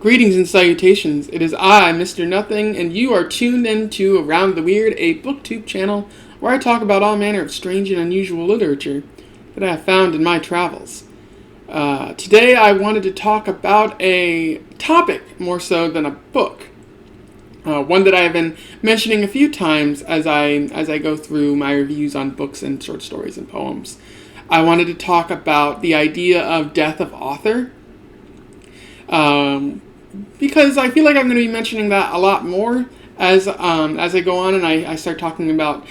Greetings and salutations. It is I, Mr. Nothing, and you are tuned into Around the Weird, a booktube channel where I talk about all manner of strange and unusual literature that I have found in my travels. Today I wanted to talk about a topic more so than a book. One that I have been mentioning a few times as I go through my reviews on books and short stories and poems. I wanted to talk about the idea of death of author. Because I feel like I'm going to be mentioning that a lot more as I go on and I start talking about,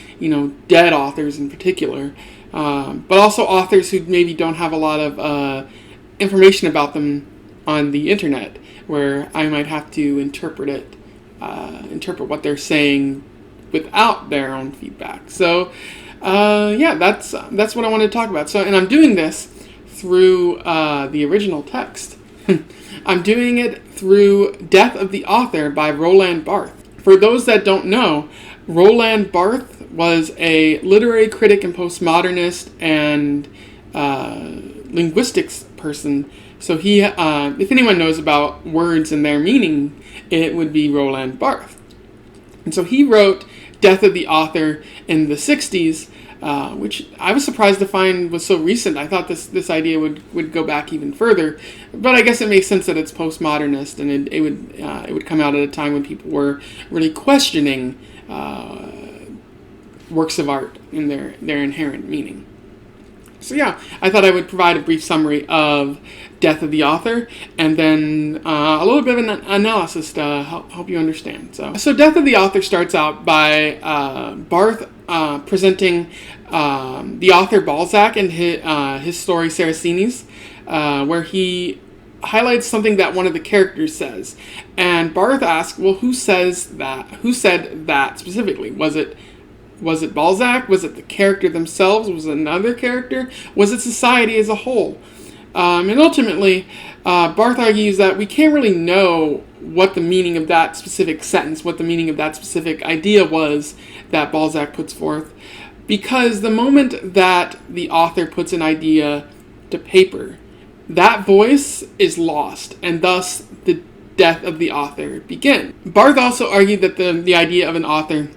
dead authors in particular. But also authors who maybe don't have a lot of information about them on the internet, where I might have to interpret what they're saying without their own feedback. So, that's what I wanted to talk about. So, and I'm doing this through the original text. I'm doing it through Death of the Author by Roland Barthes. For those that don't know, Roland Barthes was a literary critic and postmodernist and linguistics person. So he, if anyone knows about words and their meaning, it would be Roland Barthes. And so he wrote Death of the Author in the 60s, which I was surprised to find was so recent. I thought this idea would go back even further, but I guess it makes sense that it's postmodernist, and it would come out at a time when people were really questioning works of art and their inherent meaning. So yeah, I thought I would provide a brief summary of Death of the Author, and then a little bit of an analysis to help you understand. So Death of the Author starts out by Barthes presenting the author Balzac and his story Saraceni's, where he highlights something that one of the characters says. And Barthes asks, well, who said that specifically? Was it Balzac? Was it the character themselves? Was it another character? Was it society as a whole? And ultimately, Barthes argues that we can't really know what the meaning of that specific sentence, what the meaning of that specific idea was that Balzac puts forth, because the moment that the author puts an idea to paper, that voice is lost, and thus the death of the author begins. Barthes also argued that the idea of an author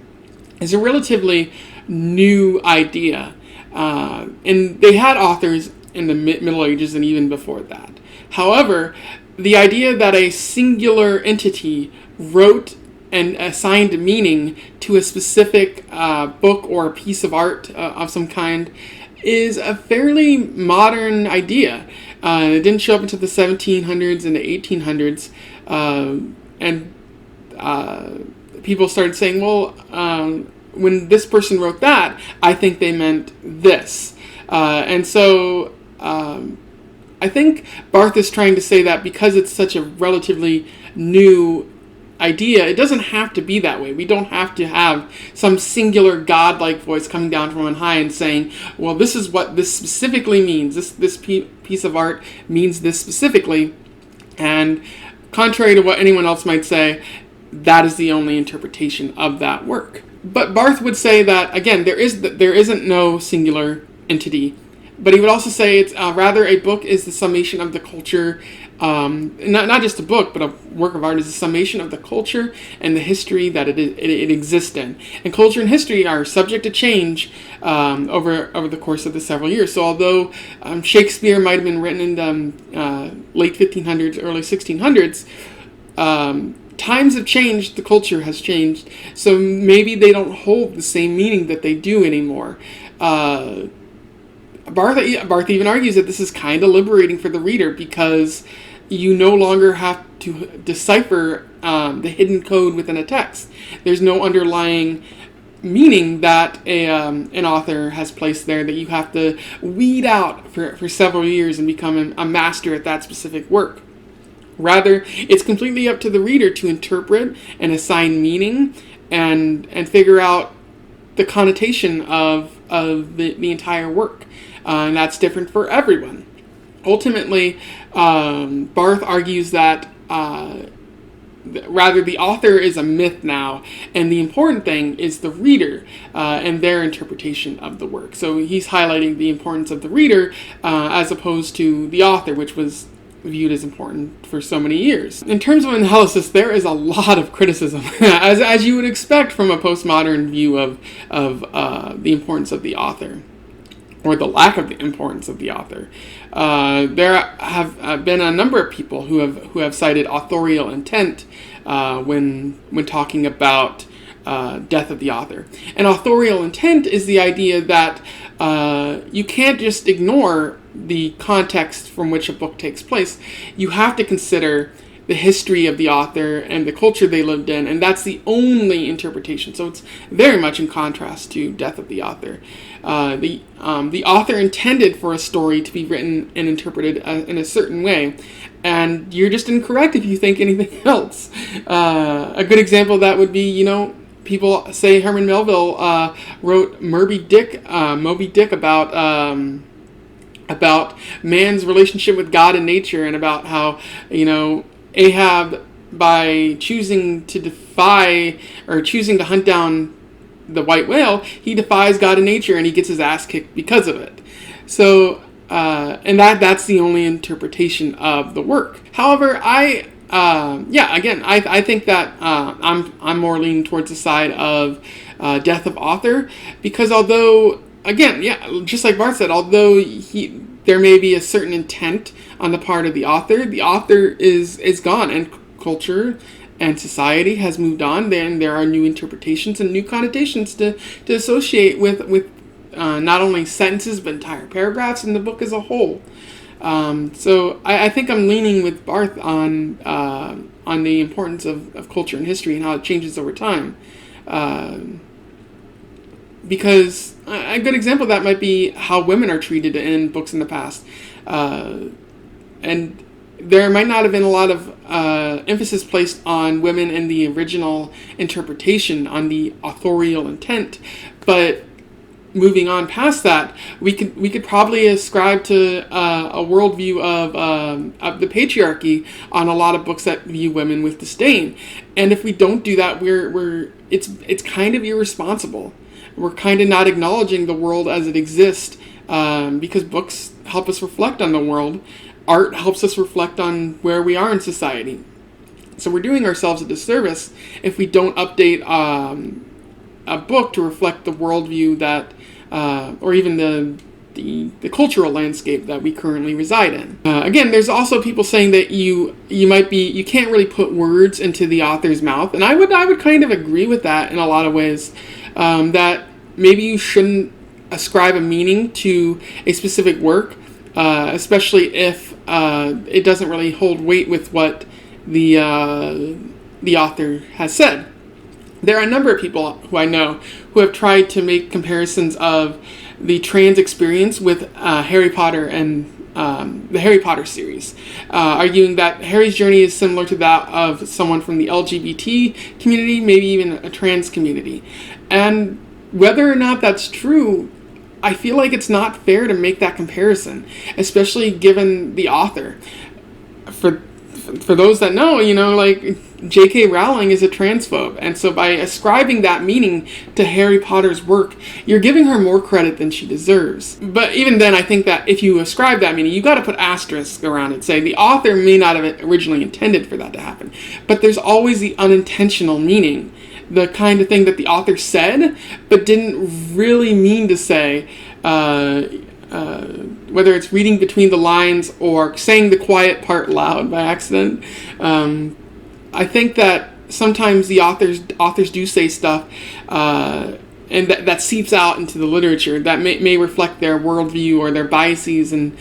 is a relatively new idea, and they had authors in the Middle Ages and even before that. However, the idea that a singular entity wrote and assigned meaning to a specific book or a piece of art of some kind is a fairly modern idea. It didn't show up until the 1700s and the 1800s, and people started saying, well, when this person wrote that, I think they meant this. And so I think Barthes is trying to say that because it's such a relatively new idea, it doesn't have to be that way. We don't have to have some singular godlike voice coming down from on high and saying, well, this is what this specifically means. This piece of art means this specifically. And contrary to what anyone else might say, that is the only interpretation of that work. But Barthes would say that, again, there isn't no singular entity. But he would also say it's rather a book is the summation of the culture, not just a book, but a work of art is a summation of the culture and the history that it exists in. And culture and history are subject to change over the course of the several years. So although Shakespeare might have been written in the late 1500s, early 1600s, times have changed, the culture has changed, so maybe they don't hold the same meaning that they do anymore. Barthes even argues that this is kind of liberating for the reader because you no longer have to decipher the hidden code within a text. There's no underlying meaning that an author has placed there that you have to weed out for several years and become a master at that specific work. Rather, it's completely up to the reader to interpret and assign meaning and figure out the connotation of the entire work. And that's different for everyone. Ultimately, Barthes argues that rather the author is a myth now, and the important thing is the reader and their interpretation of the work. So he's highlighting the importance of the reader as opposed to the author, which was viewed as important for so many years. In terms of analysis, there is a lot of criticism, as you would expect from a postmodern view of the importance of the author, or the lack of the importance of the author. There have been a number of people who have cited authorial intent when talking about death of the author. And authorial intent is the idea that you can't just ignore the context from which a book takes place. You have to consider the history of the author and the culture they lived in, and that's the only interpretation. So it's very much in contrast to Death of the Author. The author intended for a story to be written and interpreted in a certain way, and you're just incorrect if you think anything else. A good example of that would be, people say Herman Melville wrote Moby Dick about man's relationship with God and nature, and about how, Ahab, by choosing to hunt down the white whale, he defies God and nature, and he gets his ass kicked because of it. So, and that's the only interpretation of the work. However, I think that I'm more leaning towards the side of death of author, because although, just like Barthes said, although there may be a certain intent on the part of the author is gone, and culture and society has moved on. Then there are new interpretations and new connotations to associate with not only sentences but entire paragraphs in the book as a whole. So I think I'm leaning with Barthes on the importance of culture and history and how it changes over time. Because a good example of that might be how women are treated in books in the past. And there might not have been a lot of emphasis placed on women in the original interpretation, on the authorial intent. But moving on past that, we could probably ascribe to a worldview of the patriarchy on a lot of books that view women with disdain. And if we don't do that, it's kind of irresponsible. We're kind of not acknowledging the world as it exists, because books help us reflect on the world. Art helps us reflect on where we are in society. So we're doing ourselves a disservice if we don't update a book to reflect the worldview that, or even the cultural landscape that we currently reside in. Again, there's also people saying that you can't really put words into the author's mouth, and I would kind of agree with that in a lot of ways. That maybe you shouldn't ascribe a meaning to a specific work, especially if it doesn't really hold weight with what the author has said. There are a number of people who I know who have tried to make comparisons of the trans experience with Harry Potter and the Harry Potter series, arguing that Harry's journey is similar to that of someone from the LGBT community, maybe even a trans community. And whether or not that's true, I feel like it's not fair to make that comparison, especially given the author. For those that know, J.K. Rowling is a transphobe, and so by ascribing that meaning to Harry Potter's work, you're giving her more credit than she deserves. But even then, I think that if you ascribe that meaning, you got to put asterisks around it, say the author may not have originally intended for that to happen, but there's always the unintentional meaning, the kind of thing that the author said but didn't really mean to say, whether it's reading between the lines or saying the quiet part loud by accident. I think that sometimes the authors do say stuff, and that seeps out into the literature that may reflect their worldview or their biases, and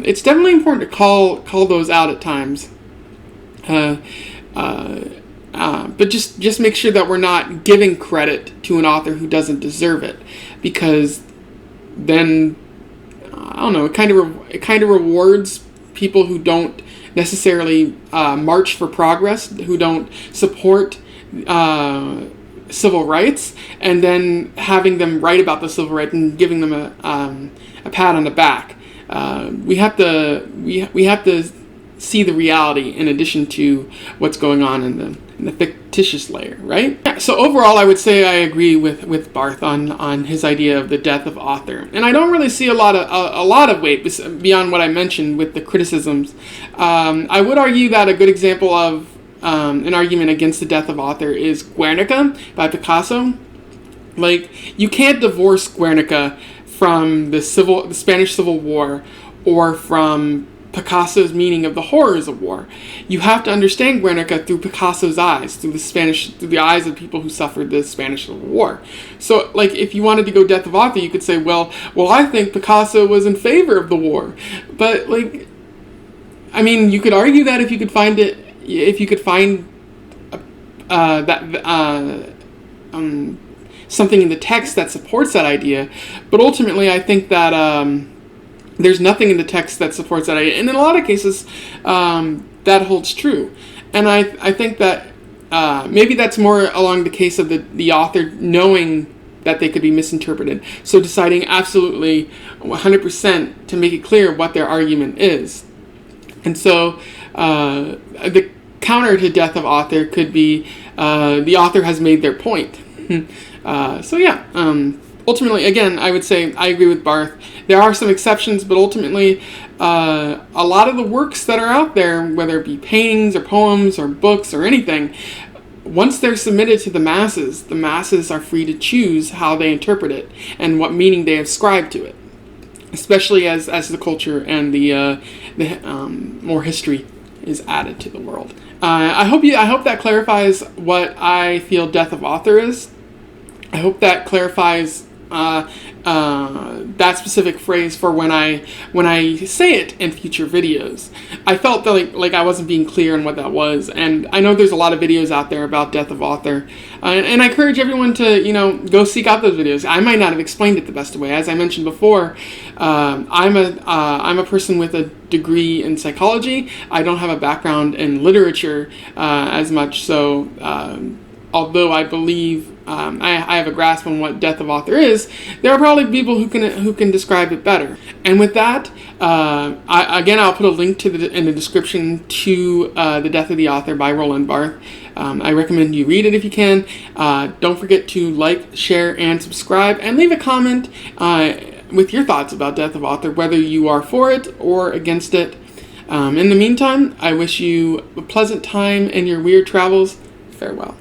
it's definitely important to call those out at times. But just make sure that we're not giving credit to an author who doesn't deserve it, because then I don't know, it kind of rewards people who don't necessarily march for progress, who don't support civil rights, and then having them write about the civil rights and giving them a pat on the back. We have to see the reality in addition to what's going on and the fictitious layer, right? Yeah, so overall, I would say I agree with Barth on his idea of the death of author, and I don't really see a lot of weight beyond what I mentioned with the criticisms. I would argue that a good example of an argument against the death of author is Guernica by Picasso. Like, you can't divorce Guernica from the Spanish Civil War or from Picasso's meaning of the horrors of war. You have to understand Guernica through Picasso's eyes, through the eyes of people who suffered the Spanish Civil War. So, like, if you wanted to go death of author, you could say, well, I think Picasso was in favor of the war. But, like, I mean, you could argue that if you could find something in the text that supports that idea, but ultimately I think that there's nothing in the text that supports that idea, and in a lot of cases that holds true. And I think that maybe that's more along the case of the author knowing that they could be misinterpreted, so deciding absolutely 100% to make it clear what their argument is. And so the counter to death of author could be the author has made their point. Ultimately, again, I would say I agree with Barth. There are some exceptions, but ultimately, a lot of the works that are out there, whether it be paintings or poems or books or anything, once they're submitted to the masses are free to choose how they interpret it and what meaning they ascribe to it, especially as the culture and the more history is added to the world. I hope that clarifies what I feel death of author is. I hope that clarifies that specific phrase for when I say it in future videos. I felt that like I wasn't being clear on what that was, and I know there's a lot of videos out there about death of author, and I encourage everyone to go seek out those videos. I might not have explained it the best way, as I mentioned before. I'm a person with a degree in psychology. I don't have a background in literature as much, so although I believe I have a grasp on what death of author is, there are probably people who can describe it better. And with that, I'll put a link in the description to The Death of the Author by Roland Barthes. I recommend you read it if you can. Don't forget to like, share, and subscribe, and leave a comment with your thoughts about death of author, whether you are for it or against it. In the meantime, I wish you a pleasant time in your weird travels. Farewell.